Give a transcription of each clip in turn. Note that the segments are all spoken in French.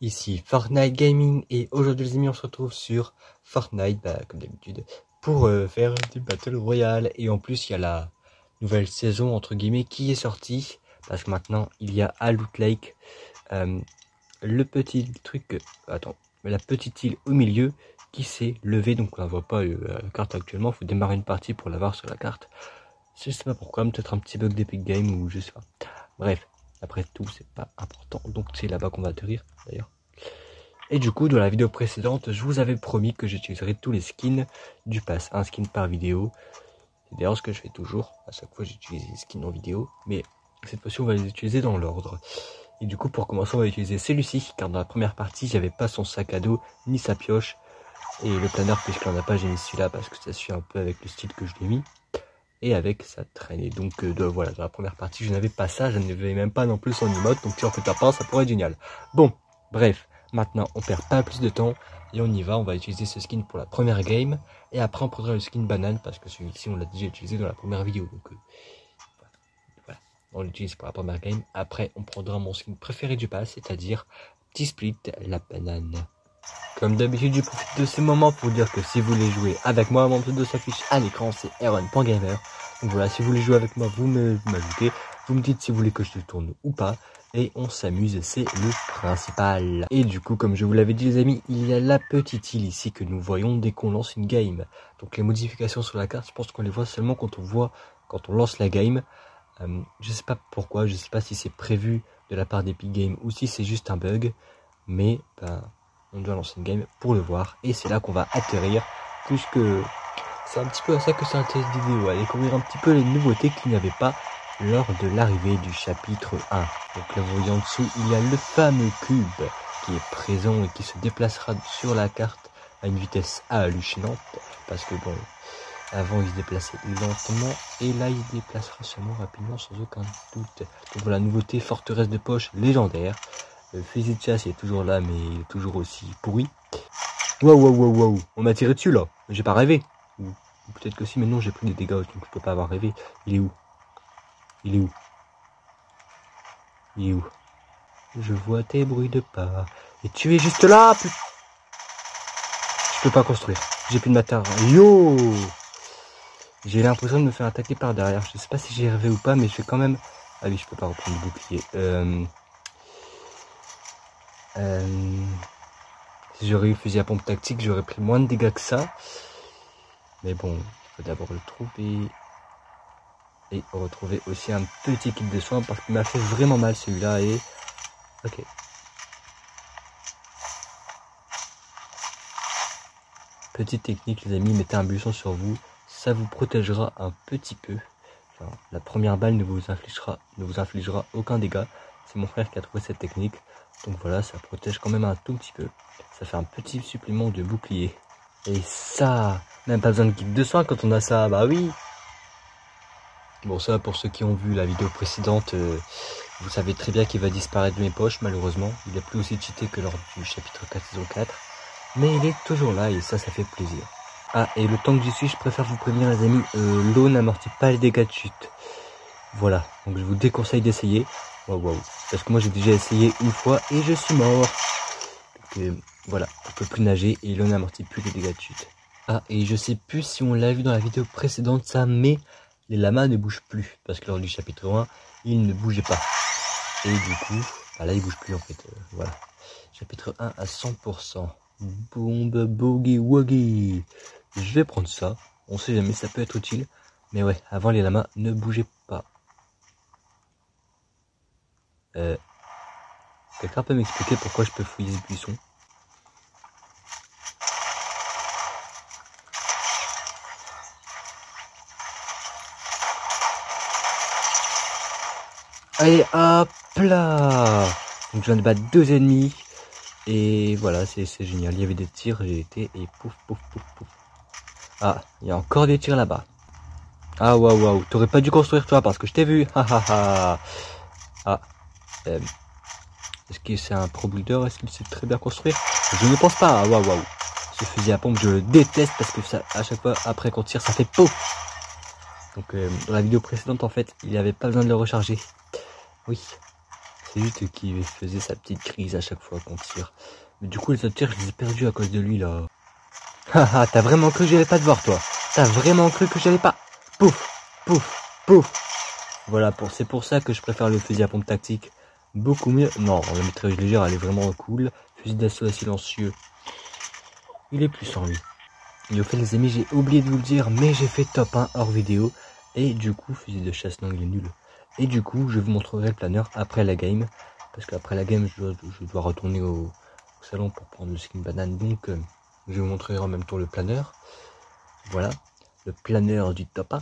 Ici Fortnite Gaming et aujourd'hui les amis on se retrouve sur Fortnite comme d'habitude pour faire du Battle Royale et en plus il y a la nouvelle saison entre guillemets qui est sortie parce que maintenant il y a à Loot Lake le petit truc, la petite île au milieu qui s'est levée, donc on ne voit pas la carte actuellement, il faut démarrer une partie pour l'avoir sur la carte. Je sais pas pourquoi, peut-être un petit bug d'Epic Game ou je sais pas. Bref, après tout c'est pas important, donc c'est là-bas qu'on va atterrir d'ailleurs. Et du coup dans la vidéo précédente je vous avais promis que j'utiliserais tous les skins du pass, un skin par vidéo. C'est d'ailleurs ce que je fais toujours, à chaque fois j'utilise les skins en vidéo, mais cette fois-ci on va les utiliser dans l'ordre. Et du coup pour commencer on va utiliser celui-ci, car dans la première partie j'avais pas son sac à dos ni sa pioche. Et le planeur puisqu'il en a pas, j'ai mis celui-là parce que ça suit un peu avec le style que je l'ai mis. Et avec sa traînée. Donc voilà, dans la première partie je n'avais pas ça, je n'avais même pas non plus son emote, donc si on fait ta part ça pourrait être génial. Bon, bref, maintenant on perd pas plus de temps et on y va, on va utiliser ce skin pour la première game. Et après on prendra le skin banane parce que celui-ci on l'a déjà utilisé dans la première vidéo. Donc voilà, on l'utilise pour la première game. Après on prendra mon skin préféré du pass, c'est-à-dire petit split, la banane. Comme d'habitude, je profite de ces moments pour dire que si vous voulez jouer avec moi, mon pseudo s'affiche à l'écran, c'est Aaron.gamer. Donc voilà, si vous voulez jouer avec moi, vous m'ajoutez, vous me dites si vous voulez que je le tourne ou pas, et on s'amuse, c'est le principal. Et du coup, comme je vous l'avais dit les amis, il y a la petite île ici que nous voyons dès qu'on lance une game. Donc les modifications sur la carte, je pense qu'on les voit seulement quand on lance la game. Je sais pas pourquoi, je sais pas si c'est prévu de la part d'Epic Games ou si c'est juste un bug, mais on doit lancer une game pour le voir et c'est là qu'on va atterrir, puisque c'est un petit peu à ça que c'est un test vidéo, à découvrir un petit peu les nouveautés qu'il n'y avait pas lors de l'arrivée du chapitre 1. Donc là vous voyez en dessous il y a le fameux cube qui est présent et qui se déplacera sur la carte à une vitesse hallucinante, parce que bon, avant il se déplaçait lentement et là il se déplacera seulement rapidement sans aucun doute. Donc voilà, nouveauté forteresse de poche légendaire. Le fusil de chasse est toujours là, mais il est toujours aussi pourri. Waouh, on m'a tiré dessus là. J'ai pas rêvé. Ou peut-être que si, mais non, j'ai pris des dégâts, donc je peux pas avoir rêvé. Il est où? Il est où? Il est où? Je vois tes bruits de pas. Et tu es juste là, putain. Je peux pas construire. J'ai plus de matériel. Yo! J'ai l'impression de me faire attaquer par derrière. Je sais pas si j'ai rêvé ou pas, mais je vais quand même... Ah oui, je peux pas reprendre le bouclier. Si j'aurais eu fusil à pompe tactique, j'aurais pris moins de dégâts que ça. Mais bon, il faut d'abord le trouver. Et retrouver aussi un petit kit de soins parce qu'il m'a fait vraiment mal celui-là. Et ok. Petite technique les amis, mettez un buisson sur vous. Ça vous protégera un petit peu. Enfin, la première balle ne vous infligera aucun dégât. C'est mon frère qui a trouvé cette technique. Donc voilà, ça protège quand même un tout petit peu. Ça fait un petit supplément de bouclier. Et ça, même pas besoin de kit de soins quand on a ça, bah oui. Bon ça, pour ceux qui ont vu la vidéo précédente, vous savez très bien qu'il va disparaître de mes poches malheureusement. Il est plus aussi cheaté que lors du chapitre 4 saison 4. Mais il est toujours là et ça fait plaisir. Ah, et le temps que j'y suis, je préfère vous prévenir les amis, l'eau n'amortit pas les dégâts de chute. Voilà, donc je vous déconseille d'essayer. Waouh, parce que moi j'ai déjà essayé une fois et je suis mort. Donc voilà, on peut plus nager et l'eau n'amortit plus les dégâts de chute. Ah, et je sais plus si on l'a vu dans la vidéo précédente ça, mais les lamas ne bougent plus. Parce que lors du chapitre 1, ils ne bougeaient pas. Et du coup, bah là ils bougent plus en fait, voilà. Chapitre 1 à 100%. Bombe boogie woogie. Je vais prendre ça, on sait jamais, ça peut être utile. Mais ouais, avant les lamas ne bougeaient pas. Quelqu'un peut m'expliquer pourquoi je peux fouiller ce buisson? Allez, hop là! Donc je viens de battre 2 ennemis. Et voilà, c'est génial. Il y avait des tirs, j'ai été et pouf. Ah, il y a encore des tirs là-bas. Ah waouh, t'aurais pas dû construire toi parce que je t'ai vu. Ah, est-ce que c'est un pro builder? Est-ce qu'il sait très bien construire? Je ne pense pas. Waouh. Ce fusil à pompe, je le déteste parce que ça, à chaque fois après qu'on tire, ça fait pouf. Donc dans la vidéo précédente en fait, il n'y avait pas besoin de le recharger. Oui, C'est juste qu'il faisait sa petite crise à chaque fois qu'on tire. Mais du coup les autres tirs je les ai perdus à cause de lui là. Haha, t'as vraiment cru que j'allais pas te voir toi? T'as vraiment cru que j'allais pas? Pouf, pouf, pouf. Voilà, c'est pour ça que je préfère le fusil à pompe tactique. Beaucoup mieux. Non, la mitrailleuse légère, elle est vraiment cool. Fusil d'assaut silencieux. Il est plus en lui. Et au fait, les amis, j'ai oublié de vous le dire, mais j'ai fait top 1 hors vidéo. Et du coup, fusil de chasse, non, il est nul. Et du coup, je vous montrerai le planeur après la game. Parce qu'après la game, je dois retourner au salon pour prendre le skin banane. Donc, je vous montrerai en même temps le planeur. Voilà, le planeur du top 1.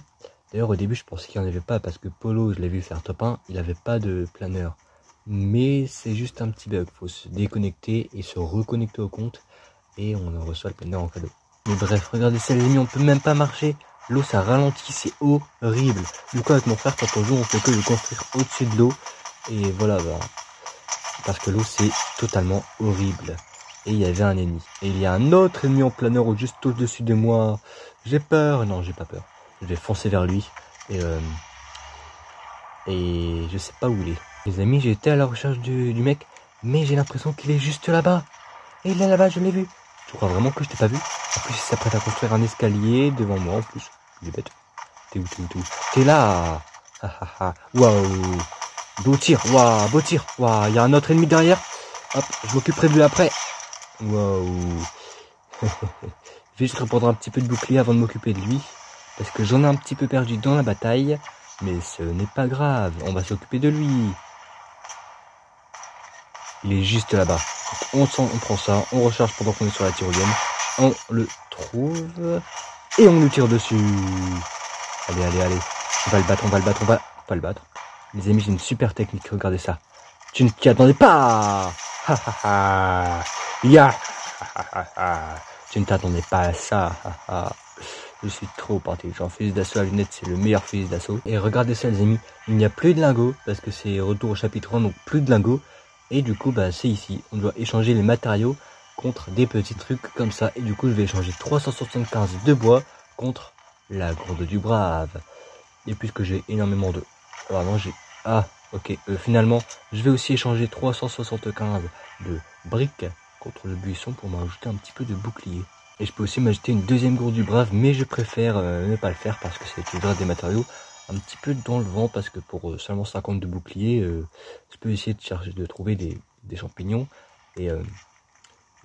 D'ailleurs, au début, je pensais qu'il n'y en avait pas parce que Polo, je l'ai vu faire top 1, il n'avait pas de planeur. Mais c'est juste un petit bug. Il faut se déconnecter et se reconnecter au compte. Et on reçoit le planeur en cadeau. Mais bref, regardez ça les amis, on peut même pas marcher. L'eau, ça ralentit, c'est horrible. Du coup, avec mon frère, quand on joue, on fait que le construire au-dessus de l'eau. Et voilà, bah, parce que l'eau, c'est totalement horrible. Et il y avait un ennemi. Et il y a un autre ennemi en planeur juste au-dessus de moi. J'ai peur. Non, j'ai pas peur. Je vais foncer vers lui. Et je sais pas où il est. Les amis, j'ai été à la recherche du mec. Mais j'ai l'impression qu'il est juste là-bas. Et il est là-bas, je l'ai vu. Tu crois vraiment que je t'ai pas vu? En plus, il s'apprête à construire un escalier devant moi. En plus, il est bête. T'es où? T'es là. Waouh. Beau tir. Waouh, beau tir. Waouh, il y a un autre ennemi derrière. Hop, je m'occuperai de lui après. Waouh. Je vais juste reprendre un petit peu de bouclier avant de m'occuper de lui. Parce que j'en ai un petit peu perdu dans la bataille. Mais ce n'est pas grave. On va s'occuper de lui. Il est juste là-bas. On prend ça. On recharge pendant qu'on est sur la tyrolienne. On le trouve. Et on nous tire dessus. Allez. On va le battre. On va pas le battre. Les amis, j'ai une super technique. Regardez ça. Tu ne t'y attendais pas. Ya. Tu ne t'attendais pas à ça. Je suis trop intelligent. Fusil d'assaut à lunettes, c'est le meilleur fusil d'assaut. Et regardez ça les amis, il n'y a plus de lingots, parce que c'est retour au chapitre 1, donc plus de lingots. Et du coup, bah, c'est ici, on doit échanger les matériaux contre des petits trucs comme ça. Et du coup, je vais échanger 375 de bois contre la gourde du brave. Et puisque j'ai énormément de... Alors non, j'ai... Ah, ok, finalement, je vais aussi échanger 375 de briques contre le buisson pour m'ajouter un petit peu de bouclier. Et je peux aussi m'ajouter une deuxième gourde du brave, mais je préfère ne pas le faire parce que c'est toujours des matériaux un petit peu dans le vent, parce que pour seulement 50 de bouclier, je peux essayer de trouver des champignons, et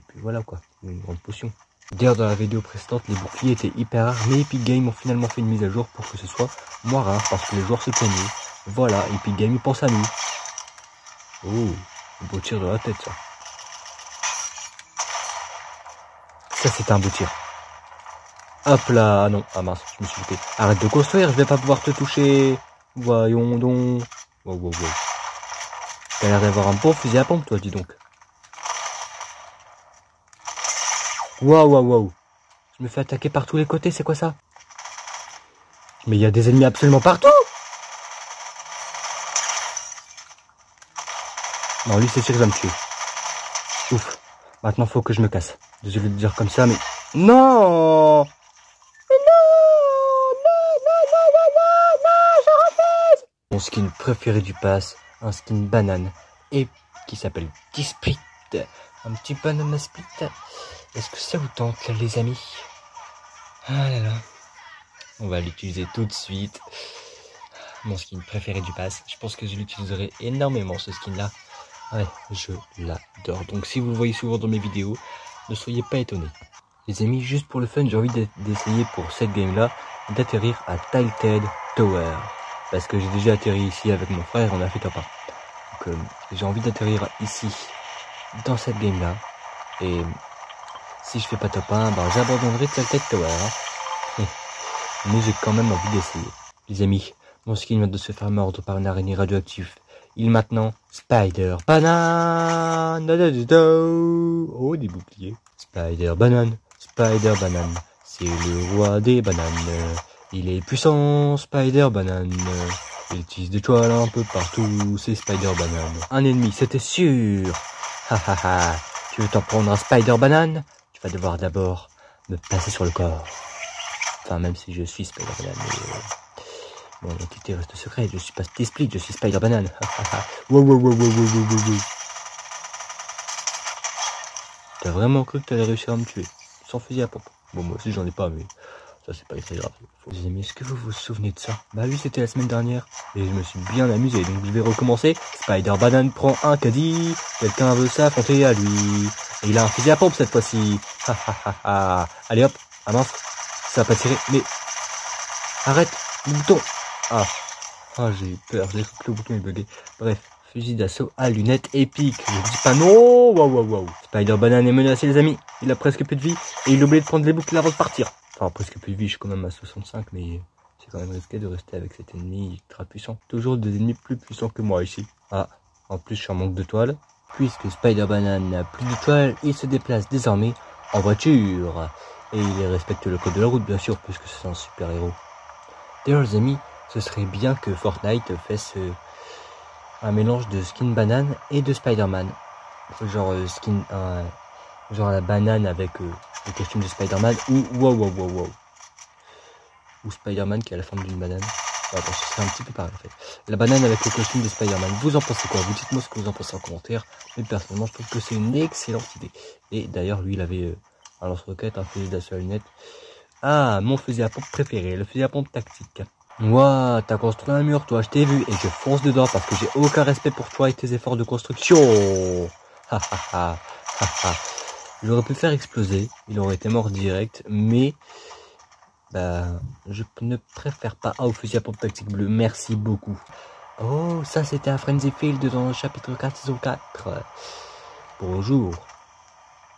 puis voilà quoi, une grande potion. D'ailleurs dans la vidéo précédente, les boucliers étaient hyper rares, mais Epic Games ont finalement fait une mise à jour pour que ce soit moins rare, parce que les joueurs se plaignaient. Voilà, Epic Games pense à nous. Oh, beau tir de la tête ça. Ça c'est un beau tir. Hop là, ah non, ah mince, je me suis loupé. Arrête de construire, je vais pas pouvoir te toucher. Voyons donc. Wow. T'as l'air d'avoir un bon fusil à pompe toi, dis donc. Waouh. Je me fais attaquer par tous les côtés, c'est quoi ça? Mais il y a des ennemis absolument partout. Non, lui c'est sûr qu'il va me tuer. Ouf, maintenant faut que je me casse. Désolé de dire comme ça, mais... Non, je refuse. Mon skin préféré du pass, un skin banane, et qui s'appelle T-Split. Un petit banana split. Est-ce que ça vous tente là, les amis? Ah là là. On va l'utiliser tout de suite. Mon skin préféré du pass. Je pense que je l'utiliserai énormément ce skin là. Ouais, je l'adore. Donc si vous le voyez souvent dans mes vidéos, ne soyez pas étonnés. Les amis, juste pour le fun, j'ai envie d'essayer pour cette game là d'atterrir à Tilted Tower. Parce que j'ai déjà atterri ici avec mon frère, on a fait top 1. Donc j'ai envie d'atterrir ici, dans cette game là. Et si je fais pas top 1, ben j'abandonnerai Tilted Tower. Hein. Mais j'ai quand même envie d'essayer. Les amis, mon skin vient de se faire mordre par une araignée radioactive. Il est maintenant Spider Banane. Oh, des boucliers. Spider Banane. C'est le roi des bananes. Il est puissant, Spider Banane. Il utilise des toiles un peu partout, c'est Spider Banane. Un ennemi, c'était sûr. Tu veux t'en prendre un Spider Banane? Tu vas devoir d'abord me passer sur le corps. Enfin, même si je suis Spider Banane. Bon, l'entité reste secrète, je suis pas T-Split, je suis Spider-Banane. Wow, wow, wow, wow, wow, wow, wow. T'as vraiment cru que t'allais réussir à me tuer sans fusil à pompe? Bon, moi aussi j'en ai pas, mais ça c'est pas très grave. Les amis, est-ce que vous vous souvenez de ça? Bah oui, c'était la semaine dernière et je me suis bien amusé, donc je vais recommencer. Spider-Banane prend un caddie, quelqu'un veut s'affronter à lui. Et il a un fusil à pompe cette fois-ci. Allez hop, ah mince, ça a pas tiré, mais arrête, le bouton. Ah, j'ai eu peur, j'ai cru que le bouton est bugué. Bref, fusil d'assaut à lunettes épique. Je dis pas non. Waouh. Spider-Banane est menacé les amis. Il a presque plus de vie et il a oublié de prendre les boucles avant de partir. Enfin, presque plus de vie, je suis quand même à 65, mais c'est quand même risqué de rester avec cet ennemi ultra puissant. Toujours des ennemis plus puissants que moi ici. Ah, en plus je suis en manque de toile. Puisque Spider-Banane n'a plus de toile, il se déplace désormais en voiture. Et il respecte le code de la route bien sûr, puisque c'est un super héros. D'ailleurs les amis, ce serait bien que Fortnite fasse un mélange de skin banane et de Spider-Man. Genre genre la banane avec le costume de Spider-Man ou wow. Ou Spider-Man qui a la forme d'une banane. Bon, attends, ce serait un petit peu pareil en fait. La banane avec le costume de Spider-Man. Vous en pensez quoi? Vous dites-moi ce que vous en pensez en commentaire. Mais personnellement, je trouve que c'est une excellente idée. Et d'ailleurs, lui, il avait un lance-roquette, un fusil d'assaut à lunettes. Ah, mon fusil à pompe préféré, le fusil à pompe tactique. Ouah, t'as construit un mur, toi, je t'ai vu, et je fonce dedans parce que j'ai aucun respect pour toi et tes efforts de construction. Il aurait pu le faire exploser, il aurait été mort direct, mais bah, je ne préfère pas au fusil à pompe tactique bleu, merci beaucoup. Oh, ça c'était à Frenzy Field dans le chapitre 4, saison 4. Bonjour,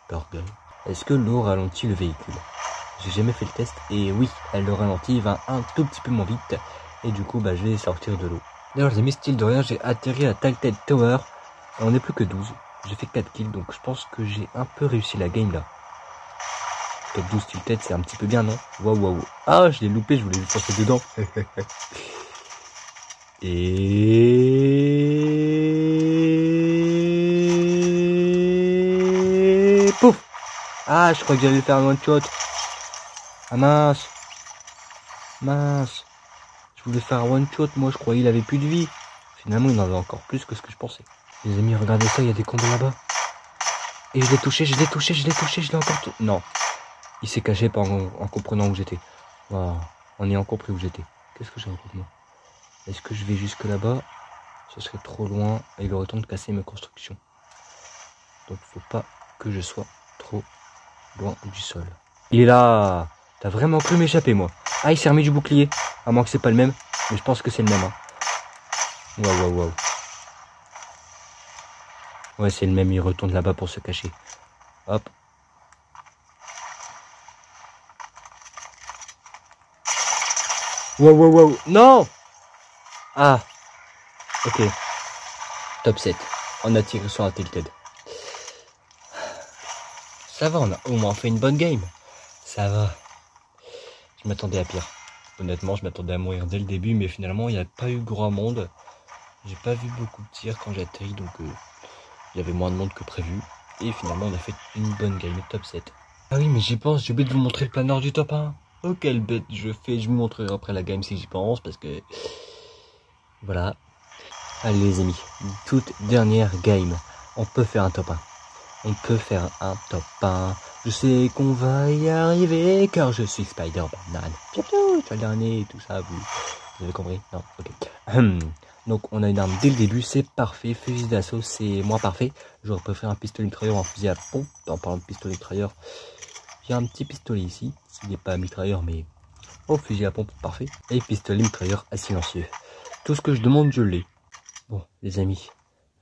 Burger. Est-ce que l'eau ralentit le véhicule? J'ai jamais fait le test et oui, elle le ralentit, il va un tout petit peu moins vite et du coup bah je vais sortir de l'eau. D'ailleurs les amis, style de rien, j'ai atterri à Tilted Tower, on n'est plus que 12, j'ai fait 4 kills donc je pense que j'ai un peu réussi la game là. Top 12 Tilted c'est un petit peu bien non? Waouh. Ah je l'ai loupé, je voulais lui passer dedans. Et pouf. Ah je crois que j'allais faire un one shot. Ah mince. Je voulais faire un one shot, moi je croyais il avait plus de vie. Finalement il en avait encore plus que ce que je pensais. Les amis regardez ça, il y a des combos là-bas. Et je l'ai touché, je l'ai encore touché. Non. Il s'est caché en comprenant où j'étais. Wow. En ayant compris où j'étais. Qu'est-ce que j'ai raconté moi? Est-ce que je vais jusque là-bas? Ce serait trop loin et il aurait temps de casser mes constructions. Donc faut pas que je sois trop loin du sol. Il est là. T'as vraiment cru m'échapper moi? Ah il s'est remis du bouclier. À moins que c'est pas le même. Mais je pense que c'est le même. Hein. Waouh. Ouais c'est le même, il retourne là-bas pour se cacher. Hop. Waouh. Non. Ah. Ok. Top 7. On a tiré sur un tilted. Ça va, on a au moins fait une bonne game. Ça va. Je m'attendais à pire. Honnêtement, je m'attendais à mourir dès le début, mais finalement, il n'y a pas eu grand monde. J'ai pas vu beaucoup de tirs quand j'ai atterri, donc il y avait moins de monde que prévu. Et finalement, on a fait une bonne game, top 7. Ah oui, mais j'y pense, j'ai oublié de vous montrer le planeur du top 1. Oh, quelle bête je fais, je vous montrerai après la game si j'y pense, parce que... Voilà. Allez les amis, toute dernière game. On peut faire un top 1. On peut faire un top 1. Je sais qu'on va y arriver, car je suis Spider-Banane. Tu as le dernier, tout ça, vous avez compris? Non, ok. Donc on a une arme dès le début, c'est parfait. Fusil d'assaut, c'est moins parfait. J'aurais préféré un pistolet mitrailleur ou un fusil à pompe. En parlant de pistolet mitrailleur, il y a un petit pistolet ici. S'il n'est pas mitrailleur, mais au fusil à pompe, parfait. Et pistolet mitrailleur à silencieux. Tout ce que je demande, je l'ai. Bon, les amis,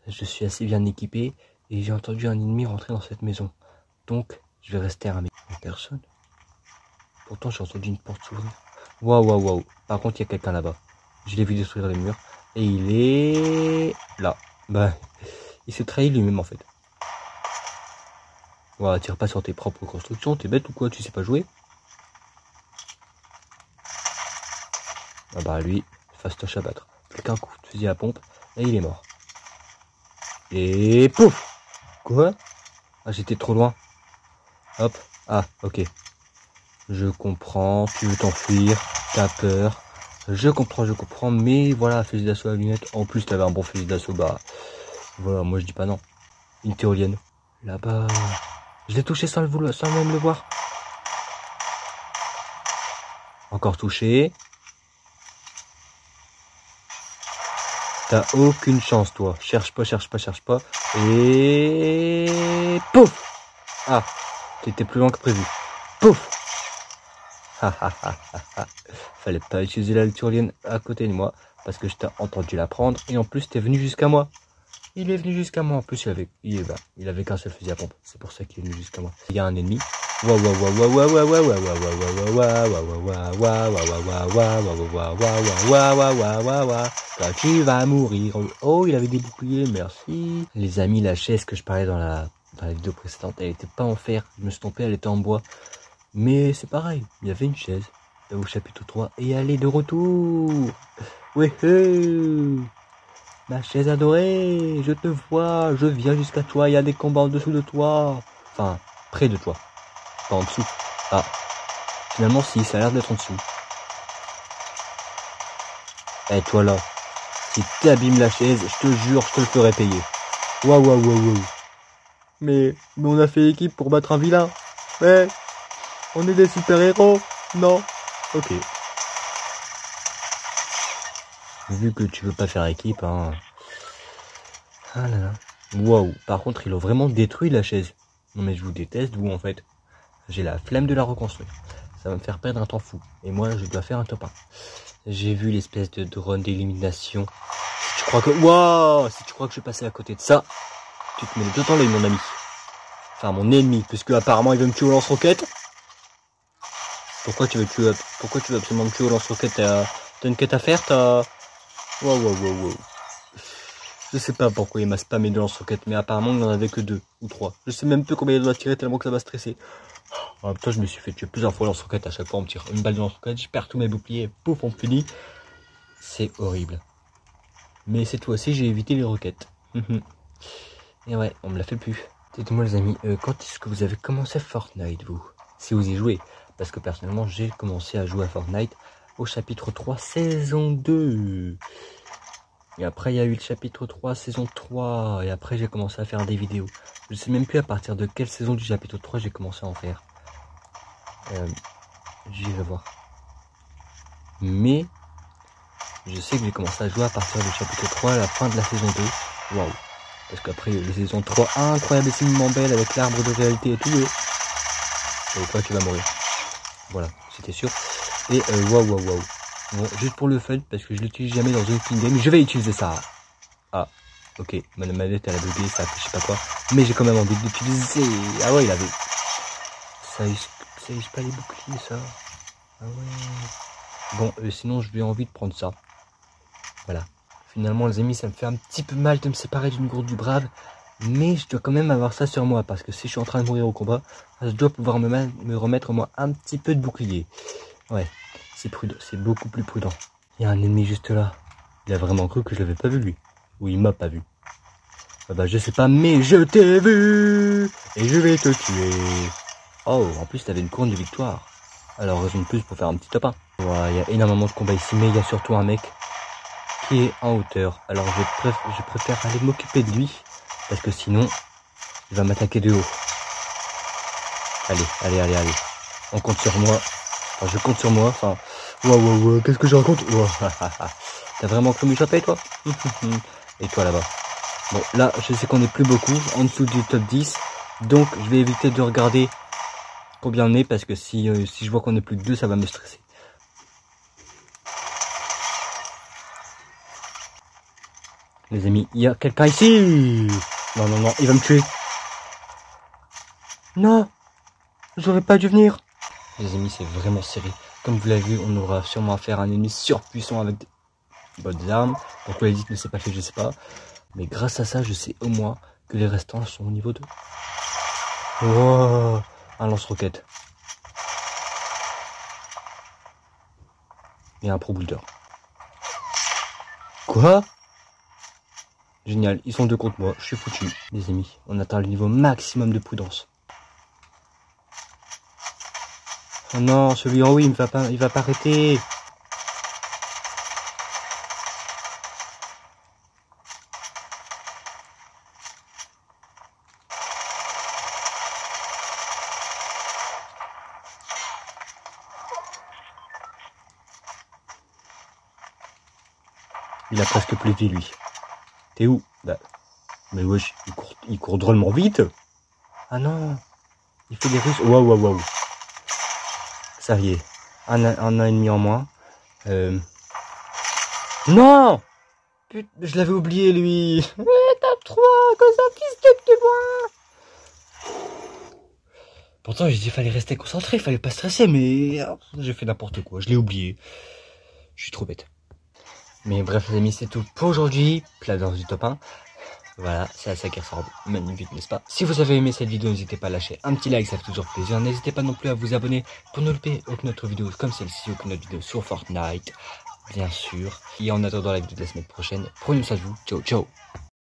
je suis assez bien équipé. Et j'ai entendu un ennemi rentrer dans cette maison. Donc, je vais rester armé. Personne. Pourtant, j'ai entendu une porte s'ouvrir. Waouh. Par contre, il y a quelqu'un là-bas. Je l'ai vu détruire les murs. Et il est... là. Bah, il s'est trahi lui-même en fait. Ouah, tire pas sur tes propres constructions. T'es bête ou quoi? Tu sais pas jouer? Ah bah, lui, fastoche à battre. Plus qu'un coup de fusil à pompe. Et il est mort. Et pouf! Quoi? Ah, j'étais trop loin. Hop. Ah, ok. Je comprends. Tu veux t'enfuir. T'as peur. Je comprends, mais voilà, fusil d'assaut à lunettes. En plus, t'avais un bon fusil d'assaut, bah voilà, moi je dis pas non. Une tyrolienne. Là-bas. Je l'ai touché sans même le voir. Encore touché. T'as aucune chance, toi. Cherche pas. Et... Pouf! Ah, t'étais plus loin que prévu. Pouf! Fallait pas utiliser la tyrolienne à côté de moi, parce que je t'ai entendu la prendre, et en plus t'es venu jusqu'à moi. Il est venu jusqu'à moi, en plus il avait qu'un seul fusil à pompe, c'est pour ça qu'il est venu jusqu'à moi. Il y a un ennemi. Quand tu vas mourir. Oh, il avait des boucliers, merci. Les amis, la chaise que je parlais dans la vidéo précédente, elle était pas en fer. Je me suis trompé, elle était en bois. Mais c'est pareil, il y avait une chaise au chapitre 3 et elle est de retour. Ouais, ma chaise adorée, je te vois, je viens jusqu'à toi, il y a des combats en dessous de toi. Enfin, près de toi, pas en dessous. Ah, finalement si, ça a l'air d'être en dessous. Eh toi là, si t'abîmes la chaise, je te jure, je te le ferai payer. Waouh. Mais on a fait équipe pour battre un vilain. Ouais. On est des super-héros? Non. Ok. Vu que tu veux pas faire équipe, hein. Ah là là. Waouh. Par contre, ils ont vraiment détruit la chaise. Non mais je vous déteste, vous en fait. J'ai la flemme de la reconstruire. Ça va me faire perdre un temps fou. Et moi, je dois faire un top 1. J'ai vu l'espèce de drone d'élimination. Si tu crois que... Waouh. Si tu crois que je suis passé à côté de ça, tu te mets les deux dans l'œil, mon ami. Enfin, mon ennemi, puisque apparemment il veut me tuer au lance-roquette. Pourquoi tu veux absolument me tuer au lance-roquette? T'as une quête à faire? Wow. Je sais pas pourquoi il m'a spammé de lance-roquette, mais apparemment il n'en avait que 2 ou 3. Je sais même plus combien il doit tirer tellement que ça m'a stressé. En même temps, je me suis fait tuer plusieurs fois lance-roquette. À chaque fois, on me tire une balle de lance-roquette, je perds tous mes boucliers, pouf, on me finit. C'est horrible. Mais cette fois-ci, j'ai évité les roquettes. Et ouais, on me l'a fait plus. Dites-moi les amis, quand est-ce que vous avez commencé Fortnite, vous? Si vous y jouez. Parce que personnellement, j'ai commencé à jouer à Fortnite au chapitre 3, saison 2. Et après, il y a eu le chapitre 3, saison 3. Et après, j'ai commencé à faire des vidéos. Je sais même plus à partir de quelle saison du chapitre 3 j'ai commencé à en faire. J'irai voir. Mais, je sais que j'ai commencé à jouer à partir du chapitre 3 à la fin de la saison 2. Waouh. Parce qu'après, il y a eu la saison 3, incroyablement belle avec l'arbre de réalité et tout. Et quoi, tu vas mourir. Voilà, c'était sûr. Et waouh. Bon, juste pour le fun, parce que je l'utilise jamais dans aucune game, je vais utiliser ça. Ah, ok, ma manette elle a bugué, ça fait je sais pas quoi. Mais j'ai quand même envie de l'utiliser. Ah ouais, il avait... Ça use pas les boucliers, ça. Ah ouais. Bon, sinon j'ai envie de prendre ça. Voilà. Finalement, les amis, ça me fait un petit peu mal de me séparer d'une gourde du brave. Mais je dois quand même avoir ça sur moi, parce que si je suis en train de mourir au combat, je dois pouvoir me remettre moi un petit peu de bouclier. Ouais, c'est prudent, c'est beaucoup plus prudent. Il y a un ennemi juste là. Il a vraiment cru que je l'avais pas vu lui. Ou il m'a pas vu. Ah bah je sais pas, mais je t'ai vu. Et je vais te tuer. Oh, en plus t'avais une couronne de victoire. Alors raison de plus pour faire un petit top 1. Voilà, il y a énormément de combats ici, mais il y a surtout un mec qui est en hauteur. Alors je préfère aller m'occuper de lui. Parce que sinon, il va m'attaquer de haut. Allez. On compte sur moi. Enfin, je compte sur moi. Enfin, wow, qu'est-ce que je raconte? T'as vraiment cru me choper, toi? Et toi, là-bas. Bon, là, je sais qu'on est plus beaucoup, en dessous du top 10. Donc, je vais éviter de regarder combien on est, parce que si je vois qu'on est plus que 2, ça va me stresser. Les amis, il y a quelqu'un ici. Non, il va me tuer. Non, j'aurais pas dû venir. Les amis, c'est vraiment serré. Comme vous l'avez vu, on aura sûrement affaire à un ennemi surpuissant avec des bonnes armes. Pourquoi il dit que ne s'est pas fait, je sais pas. Mais grâce à ça, je sais au moins que les restants sont au niveau 2. Oh, un lance-roquette. Et un pro-builder. Quoi? Génial, ils sont deux contre moi, je suis foutu. Les amis, on atteint le niveau maximum de prudence. Oh non, celui en haut, il va pas arrêter. Il a presque plus de vie, lui. T'es où? Bah, mais wesh, il court drôlement vite. Ah non, il fait des russes. Waouh, waouh, waouh. Ça y est, un an et demi en moins. Non! Putain, je l'avais oublié, lui. Étape 3, cause d'un fils de moi. Pourtant, j'ai dit qu'il fallait rester concentré, il fallait pas stresser, mais j'ai fait n'importe quoi, je l'ai oublié. Je suis trop bête. Mais bref, les amis, c'est tout pour aujourd'hui. Plat dans du top 1. Voilà, c'est à ça qui ressemble. Magnifique, n'est-ce pas? Si vous avez aimé cette vidéo, n'hésitez pas à lâcher un petit like, ça fait toujours plaisir. N'hésitez pas non plus à vous abonner pour ne louper aucune autre vidéo comme celle-ci, aucune autre vidéo sur Fortnite, bien sûr. Et en attendant la vidéo de la semaine prochaine, prenez soin de vous. Ciao, ciao!